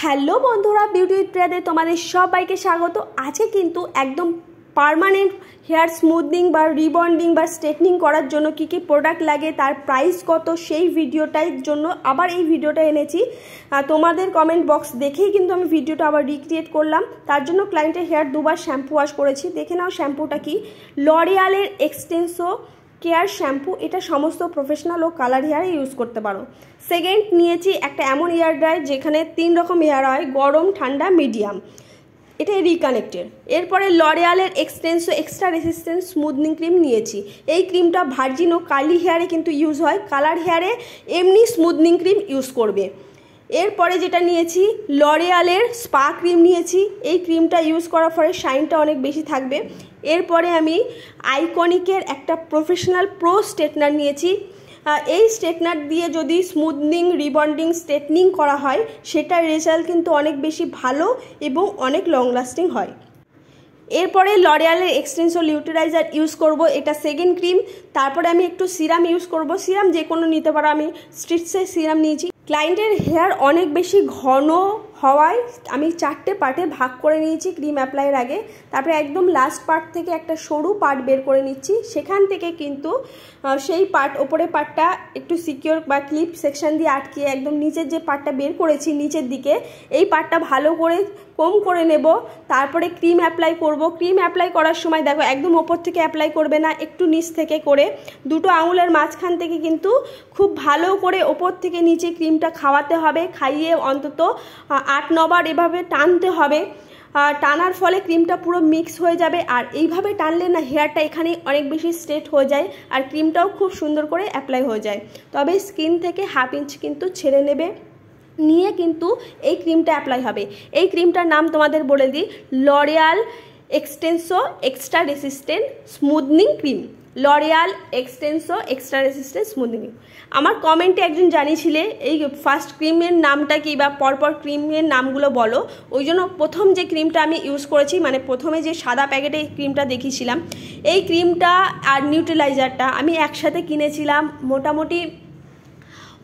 Hello বন্ধুরা, beauty with প্রিয়াতে তোমাদের সবাইকে স্বাগত। আজকে কিন্তু একদম পার্মানেন্ট হেয়ার স্মুথনিং বা রিবন্ডিং বা স্ট্রেটনিং করার জন্য কী কী প্রোডাক্ট লাগে, তার প্রাইস কত, সেই ভিডিওটার জন্য আবার এই ভিডিওটা এনেছি। তোমাদের কমেন্ট বক্স দেখেই কিন্তু আমি ভিডিওটা আবার রিক্রিয়েট করলাম। তার জন্য ক্লায়েন্টের হেয়ার দুবার শ্যাম্পু ওয়াশ করেছি। দেখে নাও শ্যাম্পুটা কি, লরিয়ালের এক্সটেন্সো কেয়ার শ্যাম্পু। এটা সমস্ত প্রফেশনাল ও কালার হেয়ারে ইউজ করতে পারো। সেকেন্ড নিয়েছি একটা এমন হেয়ার ড্রায়ার যেখানে 3 রকম হেয়ার হয়, গরম, ঠান্ডা, মিডিয়াম। এটা রিকানেক্টেড। এরপরে লরিয়ালের এক্সটেন্সো এক্সট্রা রেসিস্ট্যান্ট স্মুথনিং ক্রিম নিয়েছি। এই ক্রিমটা ভার্জিন ও কার্লি হেয়ারে কিন্তু ইউজ হয়, কালার হেয়ারে এমনি স্মুথনিং ক্রিম ইউজ করবে। এরপরে যেটা নিয়েছি লরিয়ালের স্পা ক্রিম নিয়েছি। এই ক্রিমটা ইউজ করার পরে শাইনটা অনেক বেশি থাকবে। এরপরে আমি আইকনিকের একটা প্রফেশনাল প্রো স্ট্রেটনার নিয়েছি। এই স্ট্রেটনার দিয়ে যদি স্মুথনিং, রিবন্ডিং, স্ট্রেটনিং করা হয় সেটার রেজাল্ট কিন্তু অনেক বেশি ভালো এবং অনেক লং লাস্টিং হয়। এরপরে লরিয়ালের এক্সটেন্সো লিউটেরাইজার ইউজ করব, এটা সেকেন্ড ক্রিম। তারপরে আমি একটু সিরাম ইউজ করব। সিরাম যে কোনো নিতে পারো, আমি স্ট্রিটসের সিরাম নিয়েছি। ক্লায়েন্টের হেয়ার অনেক বেশি ঘন হওয়ায় আমি 4টে পার্টে ভাগ করে নিয়েছি ক্রিম অ্যাপ্লাইয়ের আগে। তারপরে একদম লাস্ট পার্ট থেকে একটা সরু পার্ট বের করে নিচ্ছি। সেখান থেকে কিন্তু সেই পার্ট, ওপরের পার্টটা একটু সিকিউর বা ক্লিপ সেকশন দিয়ে আটকিয়ে একদম নিচের যে পার্টটা বের করেছি নিচের দিকে, এই পার্টটা ভালো করে কম করে নেব। তারপরে ক্রিম অ্যাপ্লাই করব। ক্রিম অ্যাপ্লাই করার সময় দেখো একদম ওপর থেকে অ্যাপ্লাই করবে না, একটু নিচ থেকে করে দুটো আঙুলের মাঝখান থেকে কিন্তু খুব ভালো করে ওপর থেকে নিচে ক্রিমটা খাওয়াতে হবে। খাইয়ে অন্তত 8-9 বার এভাবে টানতে হবে। টানার ফলে ক্রিমটা পুরো মিক্স হয়ে যাবে। আর এইভাবে টানলে না হেয়ারটা এখানে অনেক বেশি স্ট্রেট হয়ে যায় আর ক্রিমটাও খুব সুন্দর করে অ্যাপ্লাই হয়ে যায়। তবে স্কিন থেকে 1/2 ইঞ্চ কিন্তু ছেড়ে নেবে, নিয়ে কিন্তু এই ক্রিমটা অ্যাপ্লাই হবে। এই ক্রিমটার নাম তোমাদের বলে দিই, L'Oreal extenso extra resistant smoothing cream. L'Oreal extenso extra resistant smoothing cream. আমার কমেন্টে একজন জানিয়েছিলে এই ফার্স্ট ক্রিমের নামটা কি বা পরপর ক্রিমের নামগুলো বলো। ওই জন্য প্রথম যে ক্রিমটা আমি ইউজ করেছি, মানে প্রথমে যে সাদা প্যাকেটে এই ক্রিমটা দেখিয়েছিলাম, এই ক্রিমটা আর নিউট্রালাইজারটা আমি একসাথে কিনেছিলাম। মোটামুটি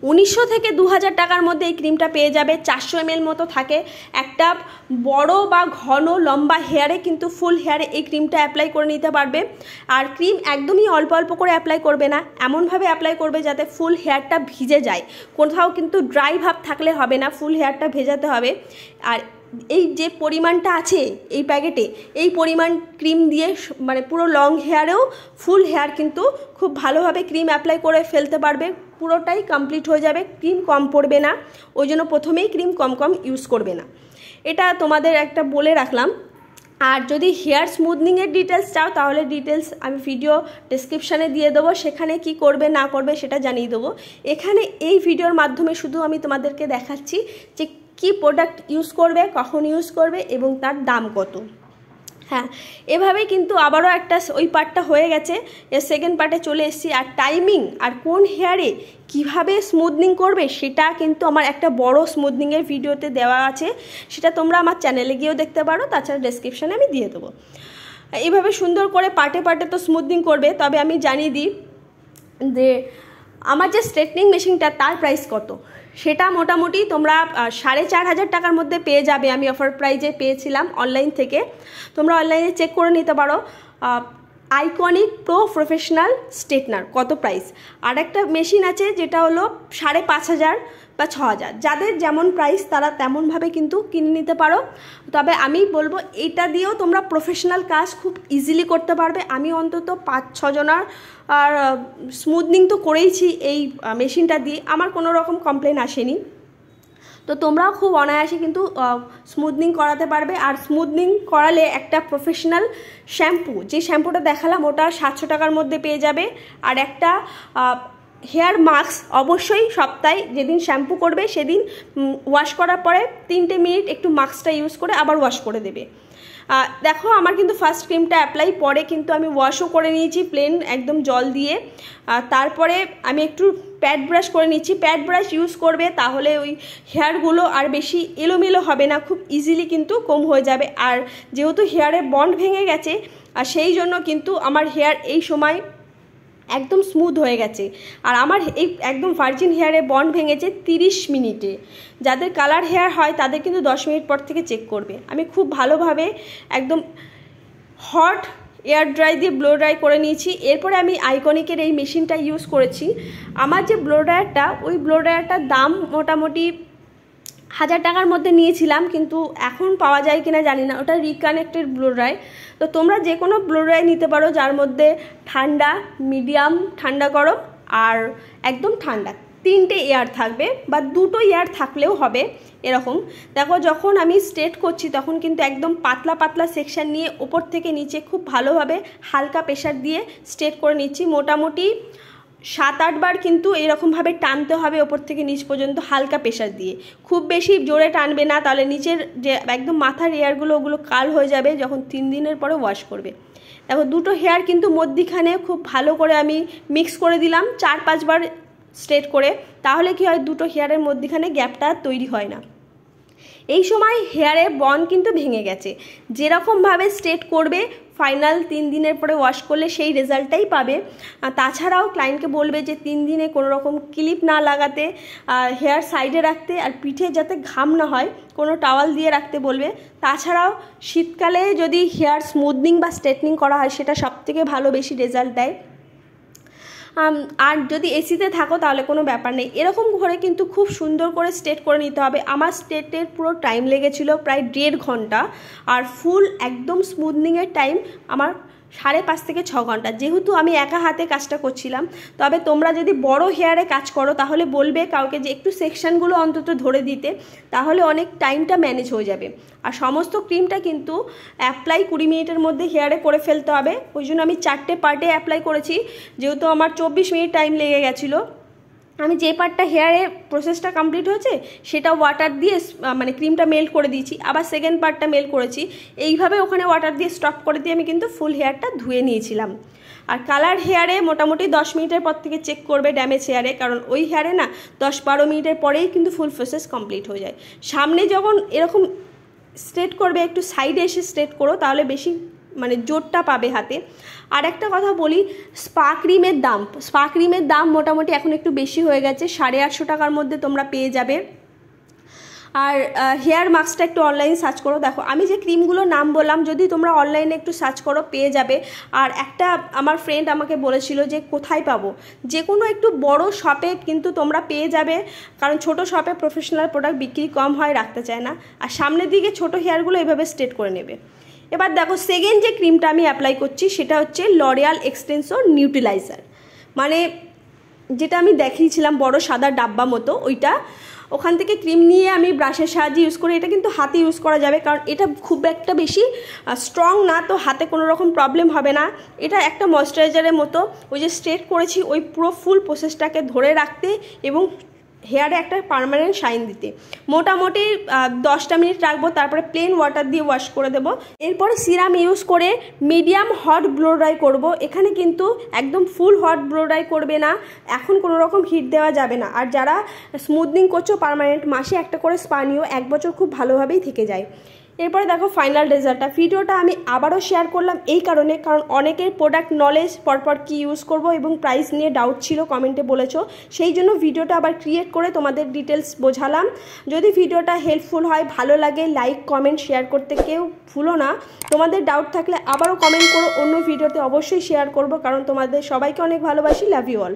1900 থেকে 2000 টাকার মধ্যে এই ক্রিমটা পেয়ে যাবে। 400 ml মতো থাকে। একটা বড় বা ঘন লম্বা হেয়ারে কিন্তু ফুল হেয়ারে এই ক্রিমটা অ্যাপ্লাই করে নিতে পারবে। আর ক্রিম একদমই অল্প অল্প করে অ্যাপ্লাই করবে না, এমনভাবে অ্যাপ্লাই করবে যাতে ফুল হেয়ারটা ভিজে যায়। কোথাও কিন্তু ড্রাই ভাব থাকলে হবে না, ফুল হেয়ারটা ভেজাতে হবে। আর এই যে পরিমাণটা আছে এই প্যাকেটে, এই পরিমাণ ক্রিম দিয়ে মানে পুরো লং হেয়ারেও ফুল হেয়ার কিন্তু খুব ভালোভাবে ক্রিম অ্যাপ্লাই করে ফেলতে পারবে। পুরোটাই কমপ্লিট হয়ে যাবে, ক্রিম কম পড়বে না। ওই জন্য প্রথমেই ক্রিম কম ইউজ করবে না, এটা তোমাদের একটা বলে রাখলাম। আর যদি হেয়ার স্মুথনিংয়ের ডিটেলস চাও তাহলে ডিটেলস আমি ভিডিও ডেসক্রিপশানে দিয়ে দেবো, সেখানে কি করবে না করবে সেটা জানিয়ে দেবো। এখানে এই ভিডিওর মাধ্যমে শুধু আমি তোমাদেরকে দেখাচ্ছি যে কি প্রোডাক্ট ইউজ করবে, কখন ইউজ করবে এবং তার দাম কত। হ্যাঁ, এভাবেই কিন্তু আবারও একটা ওই পার্টটা হয়ে গেছে, এর সেকেন্ড পার্টে চলে এসেছি। আর টাইমিং আর কোন হেয়ারে কিভাবে স্মুথনিং করবে সেটা কিন্তু আমার একটা বড় স্মুথনিংয়ের ভিডিওতে দেওয়া আছে, সেটা তোমরা আমার চ্যানেলে গিয়েও দেখতে পারো। তাছাড়া ডেসক্রিপশানে আমি দিয়ে দেবো। এইভাবে সুন্দর করে পার্টে পার্টে তো স্মুথনিং করবে। তবে আমি জানিয়ে দিই যে আমার যে স্ট্রেটনিং মেশিনটা তার প্রাইস কত, সেটা মোটামুটি তোমরা 4500 টাকার মধ্যে পেয়ে যাবে। আমি অফার প্রাইজে পেয়েছিলাম অনলাইন থেকে, তোমরা অনলাইনে চেক করে নিতে পারো। আইকনিক প্রো প্রফেশনাল স্ট্রেটনার কত প্রাইস। আর একটা মেশিন আছে যেটা হলো 5500 বা 6000, যাদের যেমন প্রাইস তারা তেমনভাবে কিন্তু কিনে নিতে পারো। তবে আমি বলবো এটা দিয়েও তোমরা প্রফেশনাল কাজ খুব ইজিলি করতে পারবে। আমি অন্তত 5-6 জনার আর স্মুথনিং তো করেইছি এই মেশিনটা দিয়ে, আমার কোনো রকম কমপ্লেন আসেনি। তো তোমরাও খুব অনায়াসে কিন্তু স্মুথনিং করাতে পারবে। আর স্মুথনিং করালে একটা প্রফেশনাল শ্যাম্পু, যে শ্যাম্পুটা দেখালাম ওটা 700 টাকার মধ্যে পেয়ে যাবে। আর একটা হেয়ার মাস্ক অবশ্যই সপ্তাহে যেদিন শ্যাম্পু করবে সেদিন ওয়াশ করার পরে 3 মিনিট একটু মাস্কটা ইউজ করে আবার ওয়াশ করে দেবে। দেখো আমার কিন্তু ফার্স্ট ক্রিমটা অ্যাপ্লাই পরে কিন্তু আমি ওয়াশও করে নিয়েছি প্লেন একদম জল দিয়ে। তারপরে আমি একটু প্যাড ব্রাশ করে নিচ্ছি। প্যাড ব্রাশ ইউজ করবে তাহলে ওই হেয়ারগুলো আর বেশি এলোমেলো হবে না, খুব ইজিলি কিন্তু কম হয়ে যাবে। আর যেহেতু হেয়ারে বন্ড ভেঙে গেছে আর সেই জন্য কিন্তু আমার হেয়ার এই সময় একদম স্মুথ হয়ে গেছে। আর আমার এই একদম ভার্জিন হেয়ারে বন্ড ভেঙেছে 30 মিনিটে। যাদের কালার হেয়ার হয় তাদের কিন্তু 10 মিনিট পর থেকে চেক করবে। আমি খুব ভালোভাবে একদম হট এয়ার ড্রাই দিয়ে ব্লো ড্রাই করে নিয়েছি। এরপরে আমি আইকনিকের এই মেশিনটা ইউজ করেছি। আমার যে ব্লো ড্রায়ারটা, ওই ব্লো ড্রায়ারটার দাম মোটামুটি 1000 টাকার মধ্যে নিয়েছিলাম, কিন্তু এখন পাওয়া যায় কিনা জানি না। ওটা রিকানেক্টেড ব্লো ড্রাই। তো তোমরা যে কোনো ব্লো ড্রাই নিতে পারো যার মধ্যে ঠান্ডা, মিডিয়াম ঠান্ডা গরম আর একদম ঠান্ডা 3টে এয়ার থাকবে, বা 2টো এয়ার থাকলেও হবে। এরকম দেখো, যখন আমি স্ট্রেট করছি তখন কিন্তু একদম পাতলা পাতলা সেকশন নিয়ে ওপর থেকে নিচে খুব ভালোভাবে হালকা প্রেশার দিয়ে স্ট্রেট করে নিচ্ছি। মোটামুটি 7-8 বার কিন্তু এরকমভাবে টানতে হবে ওপর থেকে নিচ পর্যন্ত হালকা প্রেশার দিয়ে। খুব বেশি জোরে টানবে না, তাহলে নিচের যে একদম মাথার এয়ারগুলো ওগুলো কাল হয়ে যাবে যখন 3 দিনের পরে ওয়াশ করবে। দেখো, 2টো হেয়ার কিন্তু মধ্যিখানে খুব ভালো করে আমি মিক্স করে দিলাম 4-5 বার স্ট্রেট করে। তাহলে কি হয়, 2টো হেয়ারের মধ্যিখানে গ্যাপটা তৈরি হয় না। এই সময় হেয়ারে বন্ড কিন্তু ভেঙে গেছে। যেরকমভাবে স্ট্রেট করবে ফাইনাল 3 দিনের পরে ওয়াশ করলে সেই রেজাল্টটাই পাবে। তাছাড়াও ক্লায়েন্টকে বলবে যে 3 দিনে কোনো রকম ক্লিপ না লাগাতে, হেয়ার সাইডে রাখতে, আর পিঠে যাতে ঘাম না হয় কোনো টাওয়াল দিয়ে রাখতে বলবে। তাছাড়াও শীতকালে যদি হেয়ার স্মুথনিং বা স্ট্রেটনিং করা হয় সেটা সবথেকে ভালো, বেশি রেজাল্ট দেয়। আর যদি এসিতে থাকো তাহলে কোনো ব্যাপার নেই। এরকম করে কিন্তু খুব সুন্দর করে স্ট্রেট করে নিতে হবে। আমার স্ট্রেটের পুরো টাইম লেগেছিল প্রায় 1.5 ঘন্টা, আর ফুল একদম স্মুথনিংয়ের টাইম আমার 5.5 থেকে 6 ঘন্টা, যেহেতু আমি একা হাতে কাজটা করছিলাম। তবে তোমরা যদি বড় হেয়ারে কাজ করো তাহলে বলবে কাউকে যে একটু সেকশনগুলো অন্তত ধরে দিতে, তাহলে অনেক টাইমটা ম্যানেজ হয়ে যাবে। আর সমস্ত ক্রিমটা কিন্তু অ্যাপ্লাই 20 মিনিটের মধ্যে হেয়ারে করে ফেলতে হবে। ওই জন্য আমি 4টে পার্টে অ্যাপ্লাই করেছি, যেহেতু আমার 24 মিনিট টাইম লেগে গেছিলো। আমি যে পার্টটা হেয়ারে প্রসেসটা কমপ্লিট হয়েছে সেটা ওয়াটার দিয়ে মানে ক্রিমটা মেল্ট করে দিয়েছি, আবার সেকেন্ড পার্টটা মেল্ট করেছি। এইভাবে ওখানে ওয়াটার দিয়ে স্টপ করে দিয়ে আমি কিন্তু ফুল হেয়ারটা ধুয়ে নিয়েছিলাম। আর কালার হেয়ারে মোটামুটি 10 মিনিটের পর থেকে চেক করবে ড্যামেজ হেয়ারে, কারণ ওই হেয়ারে না 10-12 মিনিটের পরেই কিন্তু ফুল প্রসেস কমপ্লিট হয়ে যায়। সামনে যখন এরকম স্ট্রেট করবে একটু সাইডে এসে স্ট্রেট করো, তাহলে বেশি মানে জোরটা পাবে হাতে। আর একটা কথা বলি, স্পা ক্রিমের দাম মোটামুটি এখন একটু বেশি হয়ে গেছে। 850 টাকার মধ্যে তোমরা পেয়ে যাবে। আর হেয়ার মাস্কটা একটু অনলাইন সার্চ করো। দেখো, আমি যে ক্রিমগুলোর নাম বললাম যদি তোমরা অনলাইনে একটু সার্চ করো পেয়ে যাবে। আর একটা আমার ফ্রেন্ড আমাকে বলেছিল যে কোথায় পাবো, যে কোনো একটু বড় শপে কিন্তু তোমরা পেয়ে যাবে, কারণ ছোট শপে প্রফেশনাল প্রোডাক্ট বিক্রি কম হয়, রাখতে চায় না। আর সামনের দিকে ছোট হেয়ারগুলো এভাবে স্ট্রেট করে নেবে। এবার দেখো, সেকেন্ড যে ক্রিমটা আমি অ্যাপ্লাই করছি সেটা হচ্ছে লরিয়াল এক্সটেন্সো নিউট্রিলাইজার, মানে যেটা আমি দেখিয়েছিলাম বড় সাদা ডাব্বা মতো ওইটা। ওখান থেকে ক্রিম নিয়ে আমি ব্রাশের সাহায্যে ইউজ করি। এটা কিন্তু হাতে ইউজ করা যাবে, কারণ এটা খুব একটা বেশি স্ট্রং না, তো হাতে কোনো রকম প্রবলেম হবে না। এটা একটা ময়শ্চারাইজারের মতো, ওই যে স্ট্রেট করেছি ওই পুরো ফুল প্রসেসটাকে ধরে রাখতে এবং হেয়ারে একটা পার্মানেন্ট শাইন দিতে। মোটামুটি 10টা মিনিট রাখবো, তারপরে প্লেন ওয়াটার দিয়ে ওয়াশ করে দেবো। এরপরে সিরাম ইউজ করে মিডিয়াম হট ব্লো ড্রাই করবো। এখানে কিন্তু একদম ফুল হট ব্লো ড্রাই করবে না, এখন কোনো রকম হিট দেওয়া যাবে না। আর যারা স্মুথনিং করছো পার্মানেন্ট, মাসে একটা করে স্পা নিও, 1 বছর খুব ভালোভাবেই থেকে যায়। এরপরে দেখো ফাইনাল রেজাল্টটা। ভিডিওটা আমি আবারও শেয়ার করলাম এই কারণে, কারণ অনেকের প্রোডাক্ট নলেজ পরপর কি ইউজ করব এবং প্রাইস নিয়ে ডাউট ছিল, কমেন্টে বলেছো, সেই জন্য ভিডিওটা আবার ক্রিয়েট করে তোমাদের ডিটেলস বোঝালাম। যদি ভিডিওটা হেল্পফুল হয়, ভালো লাগে, লাইক কমেন্ট শেয়ার করতে কেউ ভুলো না। তোমাদের ডাউট থাকলে আবারও কমেন্ট করো, অন্য ভিডিওতে অবশ্যই শেয়ার করব, কারণ তোমাদের সবাইকে অনেক ভালোবাসি। Love you all.